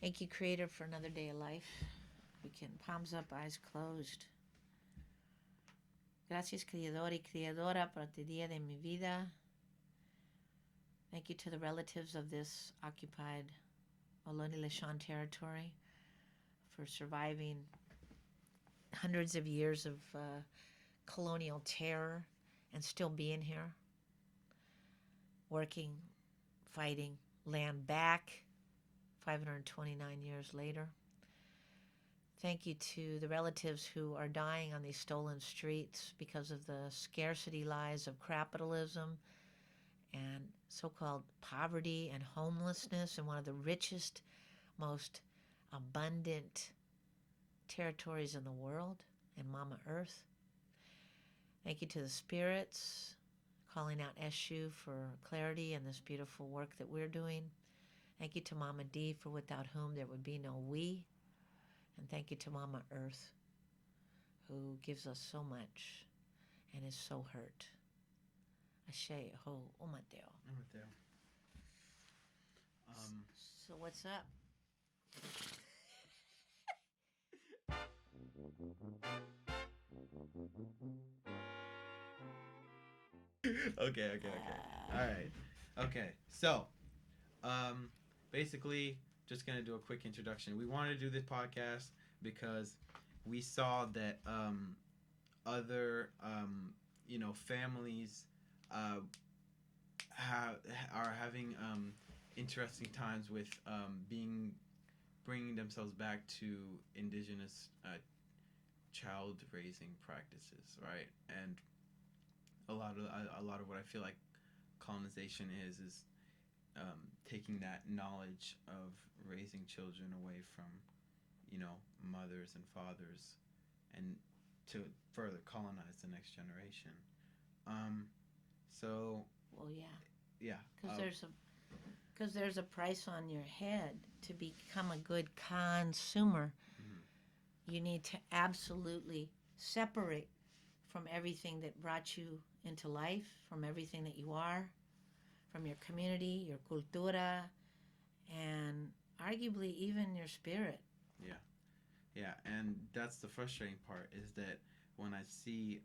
Thank you, Creator, for another day of life. We can palms up, eyes closed. Gracias, Creador y Creadora, por este día de mi vida. Thank you to the relatives of this occupied Ohlone Lechon territory for surviving hundreds of years of colonial terror and still being here, working, fighting, land back 529 years later. Thank you to the relatives who are dying on these stolen streets because of the scarcity lies of capitalism and so-called poverty and homelessness in one of the richest, most abundant territories in the world, and Mama Earth. Thank you to the spirits, calling out Eshu for clarity and this beautiful work that we're doing. Thank you to Mama D, for without whom there would be no we. And thank you to Mama Earth, who gives us so much and is so hurt. Ashe ho umateo. Umateo. So what's up? Okay. All right. Okay. So, basically, just gonna do a quick introduction. We wanted to do this podcast because we saw that other families are having interesting times with bringing themselves back to indigenous child raising practices, right? And a lot of what I feel like colonization is taking that knowledge of raising children away from mothers and fathers, and to further colonize the next generation. So Well, yeah, yeah, because there's a price on your head to become a good consumer. mhm. You need to absolutely separate from everything that brought you into life, from everything that you are, from your community, your cultura, and arguably even your spirit. Yeah, and that's the frustrating part, is that when I see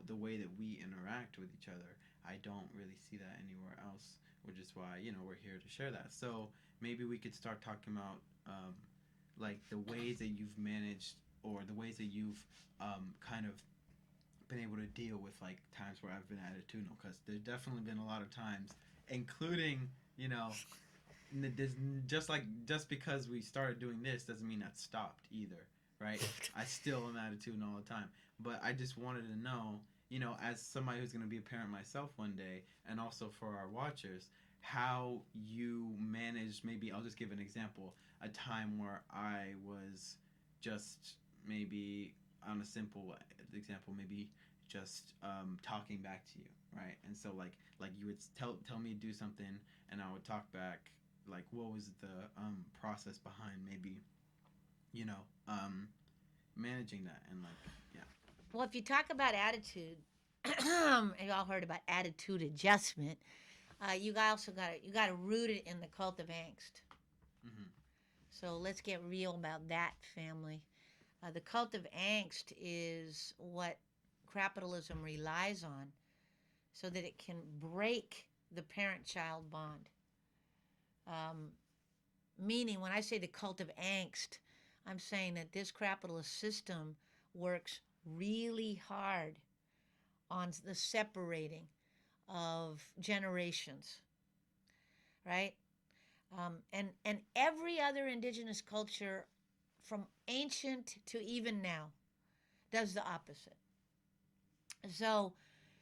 the way that we interact with each other, I don't really see that anywhere else, which is why we're here to share that. So maybe we could start talking about like the ways that you've managed, or the ways that you've kind of been able to deal with like times where I've been attitudinal, because there's definitely been a lot of times, including this, just because we started doing this doesn't mean that stopped either, right? I still am attitudinal all the time, but I just wanted to know, as somebody who's going to be a parent myself one day, and also for our watchers, how you managed. Maybe I'll just give an example, a time where I was just maybe, on a simple example, maybe just talking back to you, right? And so like you would tell me to do something, and I would talk back. Like, what was the process behind maybe you know um, managing that, and like, yeah. Well, if you talk about attitude, you all heard about attitude adjustment. You also got to root it in the cult of angst. Hmm. So let's get real about that, family. The cult of angst is what capitalism relies on so that it can break the parent child bond. Um, Meaning, when I say the cult of angst, I'm saying that this capitalist system works really hard on the separating of generations, right? And every other indigenous culture, from ancient to even now, does the opposite. So,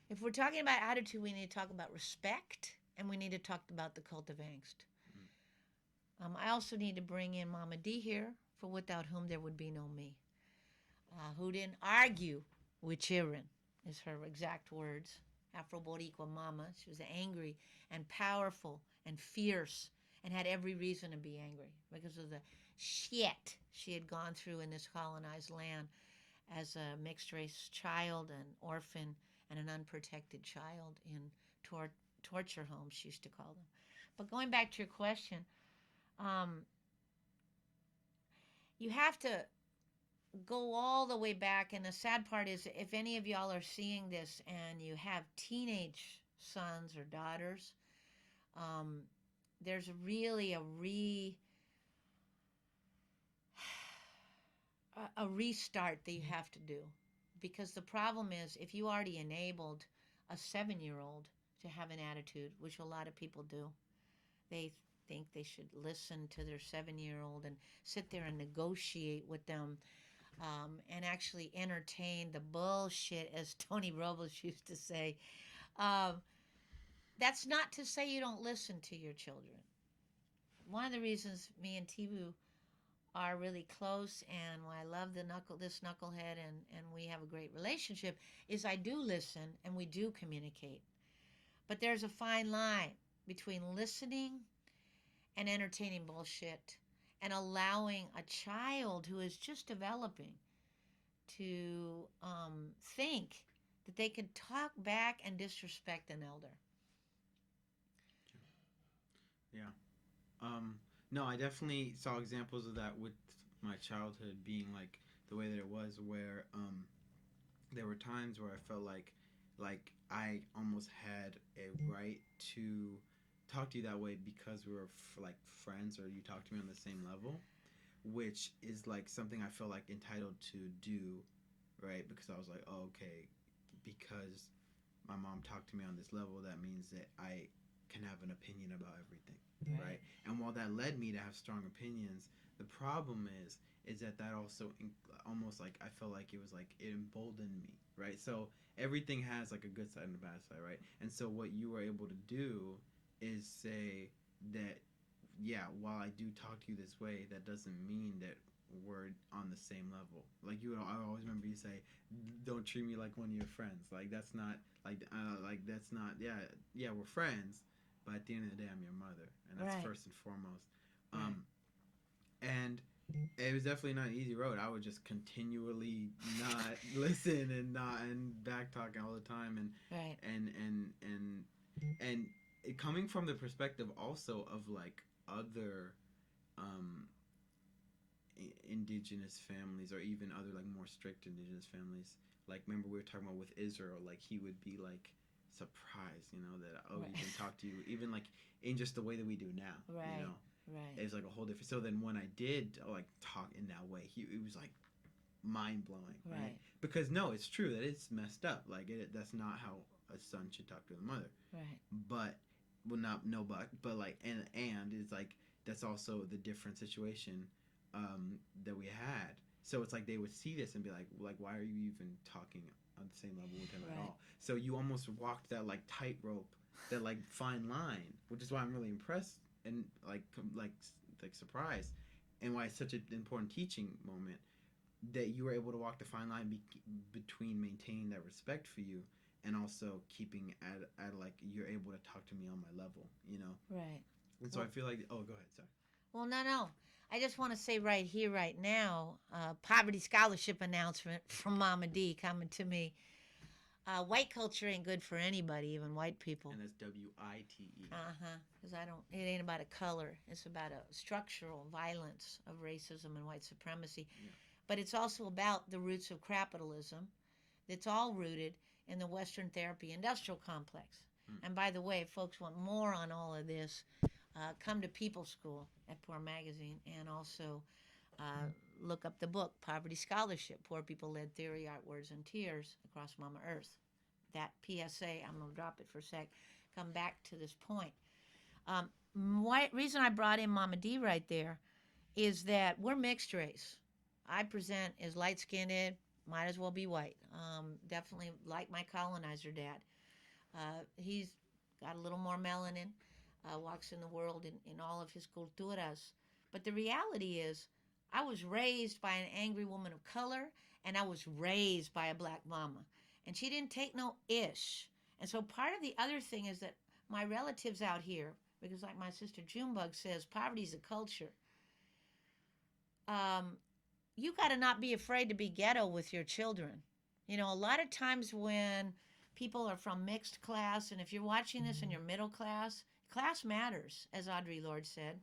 if we're talking about attitude, we need to talk about respect, and we need to talk about the cult of angst. Hmm. I also need to bring in Mama D here, for without whom there would be no me, who didn't argue with Chirin, is her exact words. Afro Boricua Mama. She was angry and powerful and fierce and had every reason to be angry because of the shit she had gone through in this colonized land as a mixed race child, an orphan, and an unprotected child in torture homes, she used to call them. But going back to your question, you have to go all the way back. And the sad part is, if any of y'all are seeing this and you have teenage sons or daughters, um, there's really a restart that you have to do, because the problem is, if you already enabled a 7-year-old to have an attitude, which a lot of people do, they think they should listen to their 7-year-old and sit there and negotiate with them, and actually entertain the bullshit, as Tony Robles used to say. Um, that's not to say you don't listen to your children. One of the reasons me and Tibu are really close, and why I love this knucklehead, and we have a great relationship, is I do listen and we do communicate. But there's a fine line between listening and entertaining bullshit, and allowing a child who is just developing to think that they can talk back and disrespect an elder. Yeah. Um, no, I definitely saw examples of that with my childhood being like the way that it was, where there were times where I felt like I almost had a right to talk to you that way because we were like friends, or you talked to me on the same level, which is like something I felt like entitled to do, right? Because I was like, oh, okay, because my mom talked to me on this level, that means that I can have an opinion about everything, right? Right. And while that led me to have strong opinions, the problem is that also almost like I felt like it was like it emboldened me, right? So everything has like a good side and a bad side, right? And so what you were able to do is say that, yeah, while I do talk to you this way, that doesn't mean that we're on the same level. Like I always remember you say, "Don't treat me like one of your friends." Like that's not like that's not. Yeah, yeah, we're friends, but at the end of the day, I'm your mother, and that's Right. first and foremost. Right. And it was definitely not an easy road. I would just continually not listen and not and back talking all the time, Right. and it coming from the perspective also of like other um indigenous families, or even other like more strict indigenous families. Like remember we were talking about with Israel, like he would be like surprised, that oh he Right. can talk to you, even like in just the way that we do now, Right. Right. it's like a whole different. So then when I did like talk in that way, it was like mind blowing, right? Right. Because no, it's true that it's messed up. Like that's not how a son should talk to a mother. Right. But well, not no, but like and it's like that's also the different situation that we had. So it's like they would see this and be like, why are you even talking on the same level with him at Right. all? So you almost walked that like tightrope, that like fine line, which is why I'm really impressed and like surprised, and why it's such an important teaching moment that you were able to walk the fine line between maintaining that respect for you and also keeping at like you're able to talk to me on my level. Right. And so I Well, feel like, oh, go ahead, sorry. well, no, no. I just want to say right here, right now, poverty scholarship announcement from Mama D coming to me. White culture ain't good for anybody, even white people. And that's WITE. Uh-huh. Because I don't. It ain't about a color. It's about a structural violence of racism and white supremacy. Yeah. But it's also about the roots of capitalism. It's all rooted in the Western therapy industrial complex. Hmm. And by the way, if folks want more on all of this, come to People School at Poor Magazine, and also look up the book Poverty Scholarship: Poor People Led Theory, Art, Words, and Tears Across Mama Earth. That PSA, I'm going to drop it for a sec. Come back to this point. Reason I brought in Mama D right there is that we're mixed race. I present as light skinned, might as well be white. Definitely like my colonizer dad. He's got a little more melanin, walks in the world in all of his culturas. But the reality is, I was raised by an angry woman of color, and I was raised by a black mama. And she didn't take no ish. And so part of the other thing is that my relatives out here, because like my sister Junebug says, poverty's a culture. Um, you got to not be afraid to be ghetto with your children. A lot of times when people are from mixed class, and if you're watching this and you're middle class matters, as Audre Lorde said,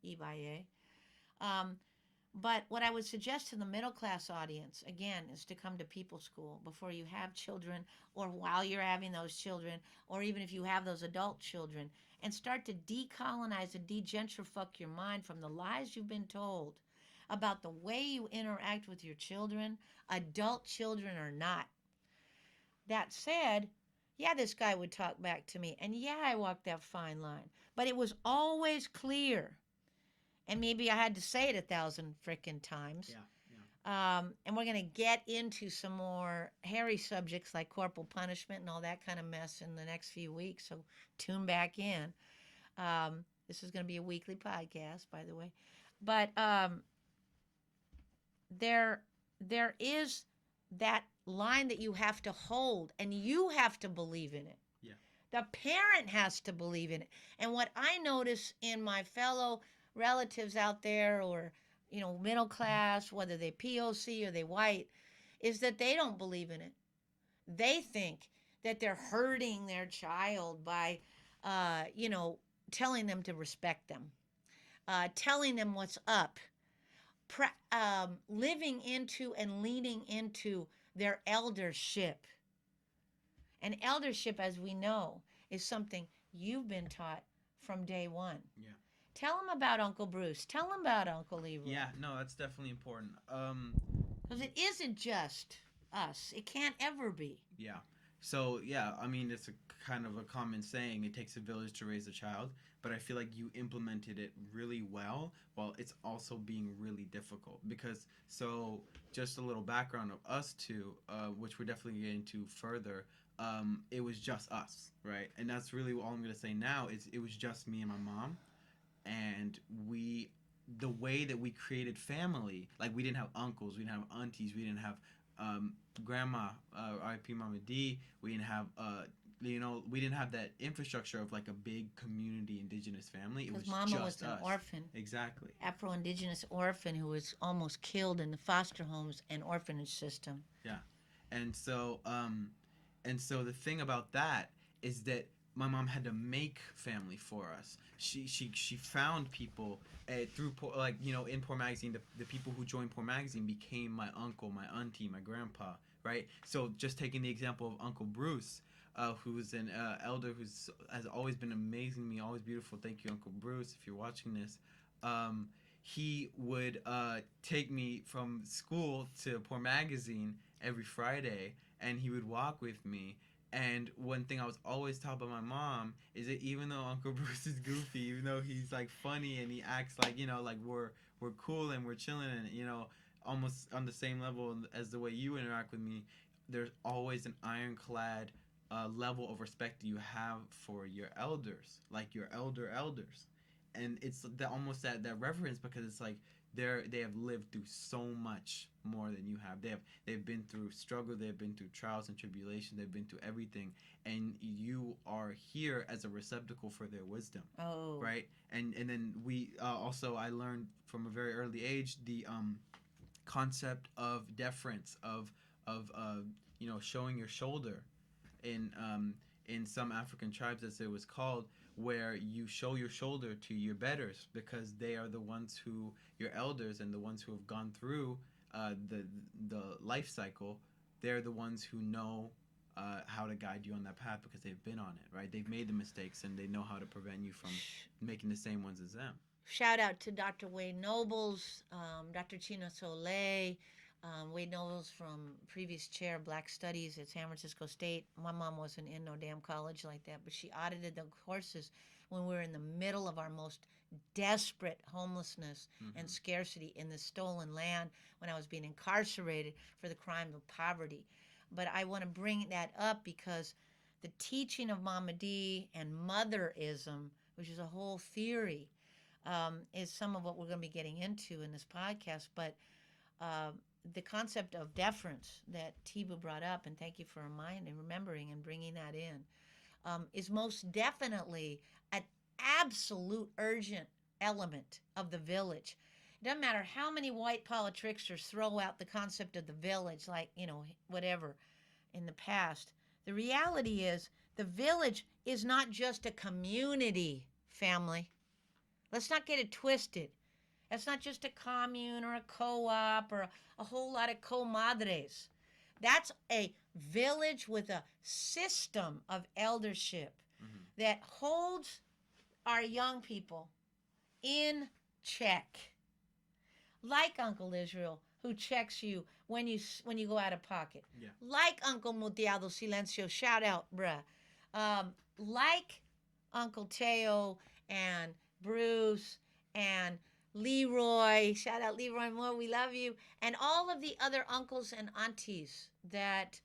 E by A. Um, But what I would suggest to the middle class audience, again, is to come to people school before you have children or while you're having those children, or even if you have those adult children, and start to decolonize and degentrify your mind from the lies you've been told about the way you interact with your children, adult children or not. That said, yeah, this guy would talk back to me, and yeah, I walked that fine line, but it was always clear, and maybe I had to say it 1,000 frickin' times. Yeah, yeah. And we're going to get into some more hairy subjects like corporal punishment and all that kind of mess in the next few weeks. So tune back in. This is going to be a weekly podcast, by the way. But there, there is that line that you have to hold, and you have to believe in it. Yeah. The parent has to believe in it. And what I notice in my fellow relatives out there, or middle class, whether they POC or they white, is that they don't believe in it. They think that they're hurting their child by, telling them to respect them, telling them what's up, living into and leaning into their eldership. And eldership, as we know, is something you've been taught from day one. Yeah. Tell them about Uncle Bruce. Tell them about Uncle Leroy. Yeah, no, that's definitely important. Because it isn't just us. It can't ever be. Yeah. So yeah, I mean it's a kind of a common saying. It takes a village to raise a child, but I feel like you implemented it really well. While it's also being really difficult because so just a little background of us two, which we're definitely getting into further. It was just us, right? And that's really all I'm gonna say now is it was just me and my mom, and we the way that we created family, like we didn't have uncles, we didn't have aunties, we didn't have grandma, RIP Mama D. We didn't have we didn't have that infrastructure of like a big community indigenous family. It was Because Mama just was an us. orphan, Exactly. Afro-Indigenous orphan who was almost killed in the foster homes and orphanage system. Yeah, and so the thing about that is that my mom had to make family for us. She found people through like in Poor Magazine. The people who joined Poor Magazine became my uncle, my auntie, my grandpa. Right. So just taking the example of Uncle Bruce, who's an elder who's has always been amazing to me, always beautiful. Thank you, Uncle Bruce, if you're watching this. Um, he would take me from school to Poor Magazine every Friday, and he would walk with me. And one thing I was always taught by my mom is that even though Uncle Bruce is goofy, even though he's like funny and he acts like like we're cool and we're chilling and almost on the same level as the way you interact with me, there's always an ironclad level of respect that you have for your elders, like your elders, and it's almost that reverence because it's like they have lived through so much more than you have. They've been through struggle, they've been through trials and tribulation, they've been through everything, and you are here as a receptacle for their wisdom. Oh. Right. And then we also I learned from a very early age the concept of deference of showing your shoulder in some African tribes, as it was called, where you show your shoulder to your betters because they are the ones who your elders and the ones who have gone through the life cycle. They're the ones who know how to guide you on that path because they've been on it, right? They've made the mistakes and they know how to prevent you from making the same ones as them. Shout out to Dr. Wade Nobles, Dr. Chino Soleil, Wade Nobles from previous chair of Black Studies at San Francisco State. My mom wasn't in no damn college like that, but she audited the courses when we were in the middle of our most desperate homelessness and scarcity in the stolen land when I was being incarcerated for the crime of poverty. But I want to bring that up because the teaching of Mama D and motherism, which is a whole theory, is some of what we're going to be getting into in this podcast. But the concept of deference that Tibu brought up, and thank you for remembering and bringing that in, is most definitely an absolute urgent element of the village. It doesn't matter how many white politricksters throw out the concept of the village, like, whatever, in the past. The reality is the village is not just a community, family. Let's not get it twisted. That's not just a commune or a co-op or a whole lot of comadres. That's a village with a system of eldership Mm-hmm. that holds our young people in check, like Uncle Israel, who checks you when you go out of pocket, Yeah. like Uncle Muteado Silencio, shout out, bruh, like Uncle Teo and Bruce and Leroy, shout out Leroy Moore, we love you, and all of the other uncles and aunties that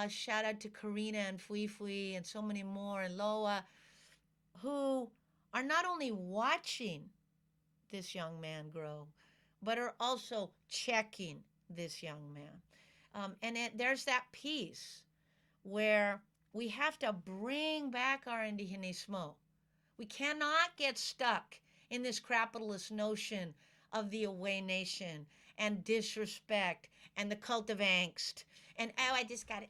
shout out to Karina and Fui Fui and so many more and Loa, who are not only watching this young man grow, but are also checking this young man. There's that piece where we have to bring back our indigenismo. We cannot get stuck in this capitalist notion of the away nation and disrespect and the cult of angst and oh, I just got it.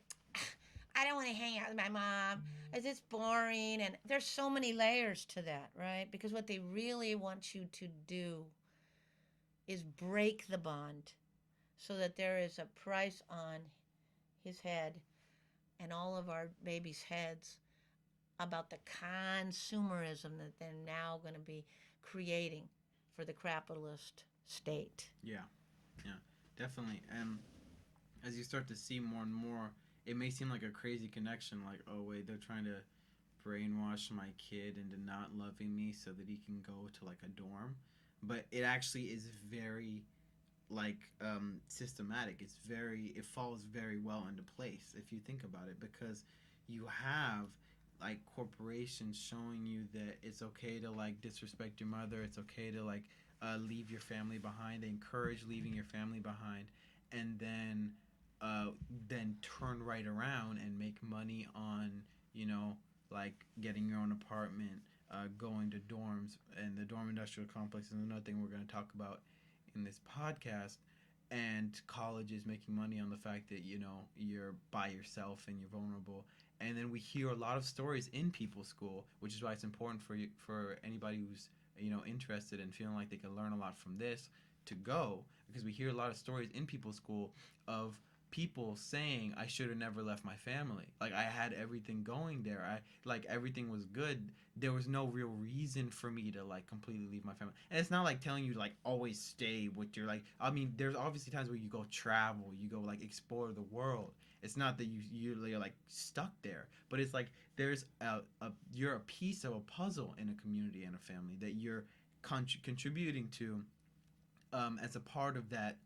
I don't want to hang out with my mom. It's boring. And there's so many layers to that, right? Because what they really want you to do is break the bond so that there is a price on his head and all of our babies' heads about the consumerism that they're now going to be creating for the capitalist state. Yeah. Yeah. Definitely. And as you start to see more and more, it may seem like a crazy connection. Like, oh wait, they're trying to brainwash my kid into not loving me so that he can go to like a dorm. But it actually is very like systematic. It falls very well into place if you think about it, because you have like corporations showing you that it's okay to like disrespect your mother, it's okay to like leave your family behind. They encourage leaving your family behind, and uh, then turn right around and make money on, you know, like getting your own apartment, going to dorms. And the dorm industrial complex is another thing we're going to talk about in this podcast. And colleges making money on the fact that, you know, you're by yourself and you're vulnerable. And then we hear a lot of stories in People's School, which is why it's important for you, for anybody who's, you know, interested and feeling like they can learn a lot from this, to go, because we hear a lot of stories in People's School of people saying I should have never left my family. Like I had everything going there. I like everything was good. There was no real reason for me to like completely leave my family. And it's not like telling you to like always stay with your like, I mean, there's obviously times where you go travel, you go like explore the world. It's not that you're like stuck there, but it's like there's you're a piece of a puzzle in a community and a family that you're contributing to, as a part of that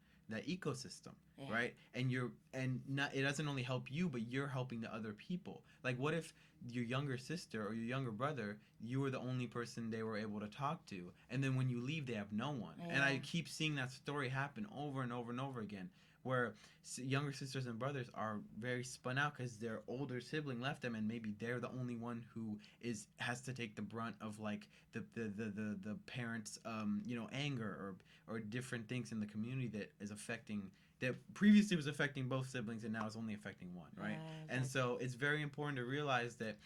ecosystem, Yeah. right? And you're and not it doesn't only help you, but you're helping the other people. Like what if your younger sister or your younger brother, you were the only person they were able to talk to, and then when you leave they have no one. Yeah. And I keep seeing that story happen over and over and over again, where younger sisters and brothers are very spun out because their older sibling left them, and maybe they're the only one who is has to take the brunt of like the parents, you know, anger or different things in the community that is affecting, that previously was affecting both siblings and now is only affecting one, right? Yeah, And so it's very important to realize that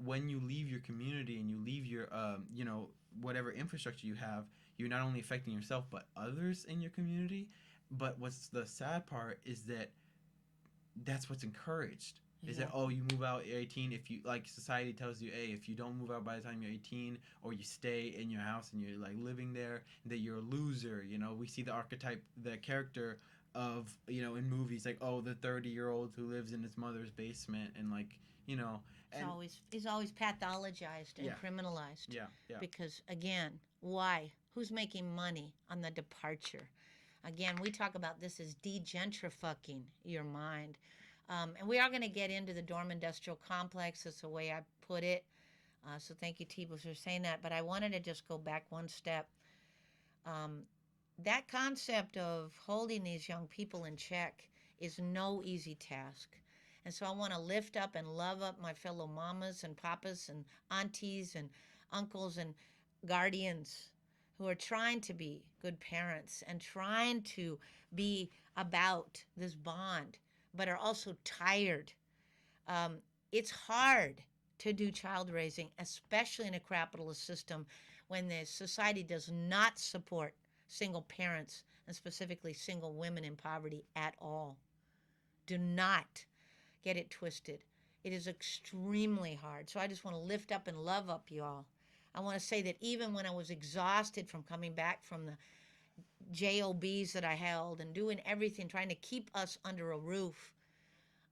when you leave your community and you leave your you know, whatever infrastructure you have, you're not only affecting yourself but others in your community. But what's the sad part is that that's what's encouraged, is yeah. that, oh, you move out at 18, if you like, society tells you, hey, if you don't move out by the time you're 18, or you stay in your house and you're like living there, that you're a loser. You know, we see the archetype, the character of, you know, in movies, like, oh, the 30-year-old who lives in his mother's basement, and like, you know, It's and always is always pathologized and yeah, criminalized. yeah, yeah, Because again, why? Who's making money on the departure? Again, we talk about this as degentrifying your mind. And we are going to get into the dorm industrial complex. That's the way I put it. So thank you, Tibus, for saying that. But I wanted to just go back one step. Um, that concept of holding these young people in check is no easy task. And so I want to lift up and love up my fellow mamas and papas and aunties and uncles and guardians who are trying to be good parents and trying to be about this bond, but are also tired. It's hard to do child raising, especially in a capitalist system when the society does not support single parents and specifically single women in poverty at all. Do not get it twisted. It is extremely hard. So I just want to lift up and love up you all. I want to say that even when I was exhausted from coming back from the JOBs that I held and doing everything, trying to keep us under a roof,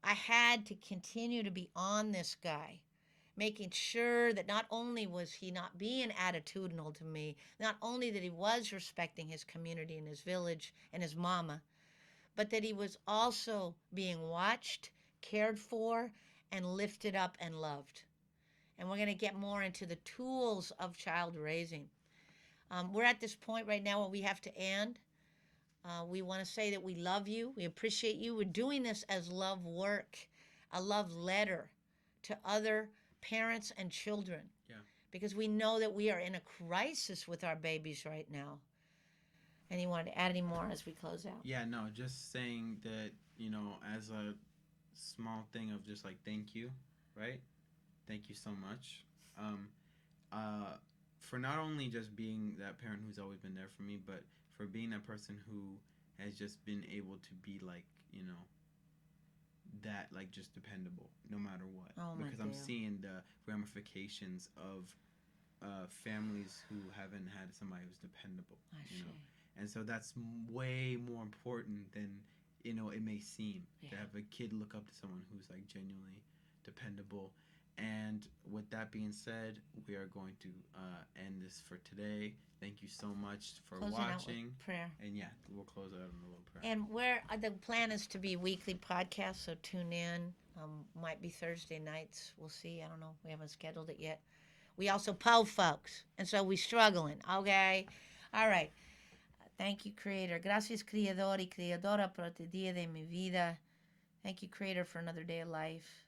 I had to continue to be on this guy, making sure that not only was he not being attitudinal to me, not only that he was respecting his community and his village and his mama, but that he was also being watched, cared for, and lifted up and loved. And we're going to get more into the tools of child raising. We're at this point right now where we have to end. We want to say that we love you. We appreciate you. We're doing this as love work, a love letter to other parents and children. Yeah. Because we know that we are in a crisis with our babies right now. And you wanted to add any more as we close out? Yeah, no, just saying that, as a small thing of just like thank you, right? Thank you so much. Um, for not only just being that parent who's always been there for me, but for being that person who has just been able to be like, that like just dependable no matter what. Oh, because I'm seeing the ramifications of families who haven't had somebody who's dependable. And so that's way more important than it may seem to have a kid look up to someone who's like genuinely dependable. And with that being said, we are going to end this for today. Thank you so much for Closing watching. out with prayer. And yeah, we'll close out in a little prayer. And where the plan is to be weekly podcasts, so tune in. Might be Thursday nights. We'll see. I don't know. We haven't scheduled it yet. We also po folks, and so we struggling. Okay, all right. Thank you, Creator. Gracias, Creador y Creadora, por este día de mi vida. Thank you, Creator, for another day of life.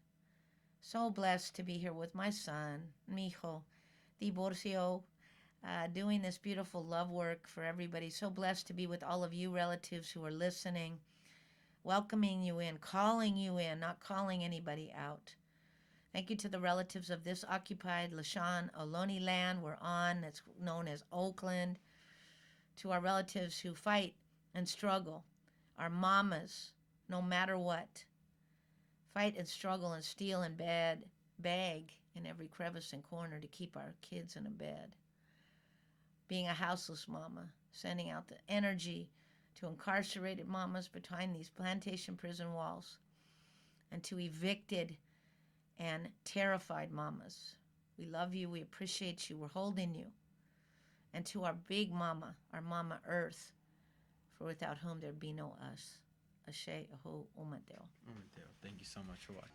So blessed to be here with my son, mi hijo, Divorcio, doing this beautiful love work for everybody. So blessed to be with all of you relatives who are listening, welcoming you in, calling you in, not calling anybody out. Thank you to the relatives of this occupied Lashan Ohlone land we're on, that's known as Oakland. To our relatives who fight and struggle, our mamas, no matter what, fight and struggle and steal and beg in every crevice and corner to keep our kids in a bed. Being a houseless mama, sending out the energy to incarcerated mamas behind these plantation prison walls, and to evicted and terrified mamas. We love you. We appreciate you. We're holding you. And to our big mama, our Mama Earth, for without whom there'd be no us. Ashe, Aho, Umateo. Thank you so much for watching.